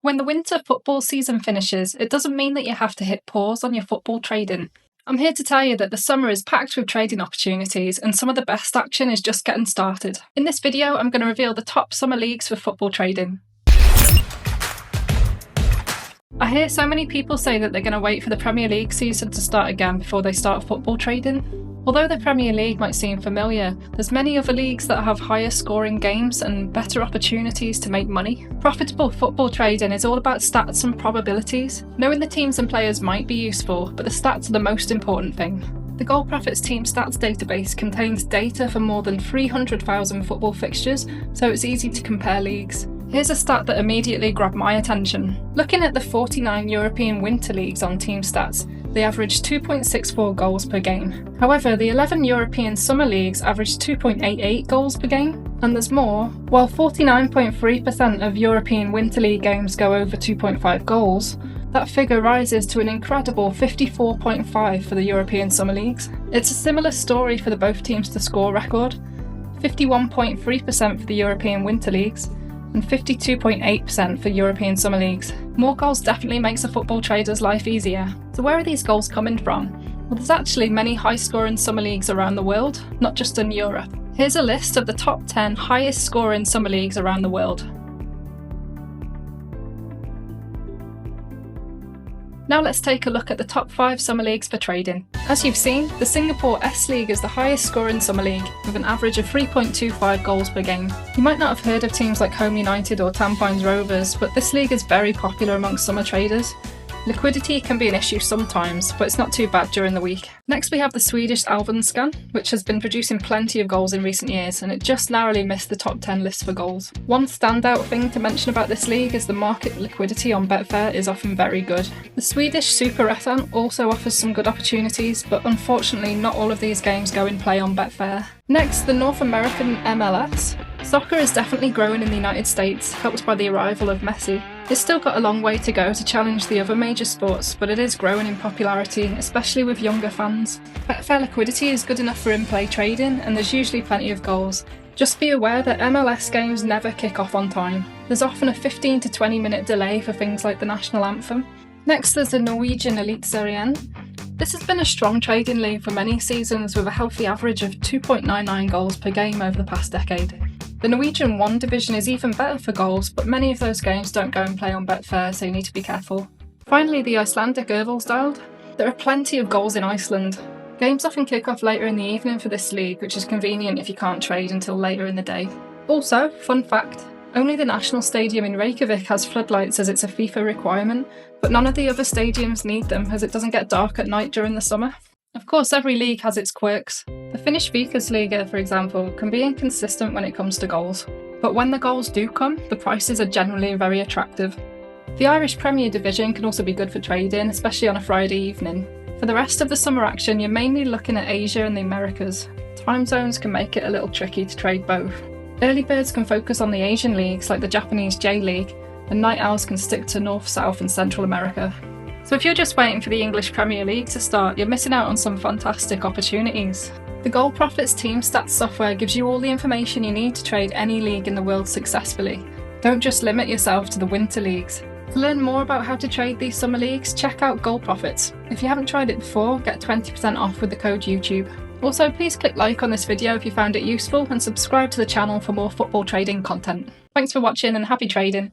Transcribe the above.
When the winter football season finishes, it doesn't mean that you have to hit pause on your football trading. I'm here to tell you that the summer is packed with trading opportunities and some of the best action is just getting started. In this video, I'm going to reveal the top summer leagues for football trading. I hear so many people say that they're going to wait for the Premier League season to start again before they start football trading. Although the Premier League might seem familiar, there's many other leagues that have higher scoring games and better opportunities to make money. Profitable football trading is all about stats and probabilities. Knowing the teams and players might be useful, but the stats are the most important thing. The Goal Profits Team Stats database contains data for more than 300,000 football fixtures, so it's easy to compare leagues. Here's a stat that immediately grabbed my attention. Looking at the 49 European winter leagues on Team Stats, they average 2.64 goals per game. However, the 11 European summer leagues average 2.88 goals per game, and there's more. While 49.3% of European winter league games go over 2.5 goals, that figure rises to an incredible 54.5 for the European summer leagues. It's a similar story for the both teams to score record, 51.3% for the European winter leagues, and 52.8% for European summer leagues. More goals definitely makes a football trader's life easier. So where are these goals coming from? Well, there's actually many high-scoring summer leagues around the world, not just in Europe. Here's a list of the top 10 highest-scoring summer leagues around the world. Now let's take a look at the top 5 summer leagues for trading. As you've seen, the Singapore S League is the highest scoring summer league, with an average of 3.25 goals per game. You might not have heard of teams like Home United or Tampines Rovers, but this league is very popular amongst summer traders. Liquidity can be an issue sometimes, but it's not too bad during the week. Next we have the Swedish Allsvenskan, which has been producing plenty of goals in recent years, and it just narrowly missed the top 10 list for goals. One standout thing to mention about this league is the market liquidity on Betfair is often very good. The Swedish Superettan also offers some good opportunities, but unfortunately not all of these games go in play on Betfair. Next, the North American MLS. Soccer is definitely growing in the United States, helped by the arrival of Messi. It's still got a long way to go to challenge the other major sports, but it is growing in popularity, especially with younger fans. Betfair liquidity is good enough for in-play trading, and there's usually plenty of goals. Just be aware that MLS games never kick off on time. There's often a 15 to 20 minute delay for things like the national anthem. Next there's the Norwegian Eliteserien. This has been a strong trading league for many seasons, with a healthy average of 2.99 goals per game over the past decade. The Norwegian 1 division is even better for goals, but many of those games don't go and play on Betfair, so you need to be careful. Finally, the Icelandic Öðvaldasdeild. There are plenty of goals in Iceland. Games often kick off later in the evening for this league, which is convenient if you can't trade until later in the day. Also, fun fact, only the national stadium in Reykjavik has floodlights as it's a FIFA requirement, but none of the other stadiums need them as it doesn't get dark at night during the summer. Of course, every league has its quirks. The Finnish Veikkausliiga, for example, can be inconsistent when it comes to goals. But when the goals do come, the prices are generally very attractive. The Irish Premier Division can also be good for trading, especially on a Friday evening. For the rest of the summer action, you're mainly looking at Asia and the Americas. Time zones can make it a little tricky to trade both. Early birds can focus on the Asian leagues like the Japanese J-League, and night owls can stick to North, South and Central America. So if you're just waiting for the English Premier League to start, you're missing out on some fantastic opportunities. The Goal Profits Team Stats software gives you all the information you need to trade any league in the world successfully. Don't just limit yourself to the winter leagues. To learn more about how to trade these summer leagues, check out Goal Profits. If you haven't tried it before, get 20% off with the code YouTube. Also, please click like on this video if you found it useful and subscribe to the channel for more football trading content. Thanks for watching and happy trading!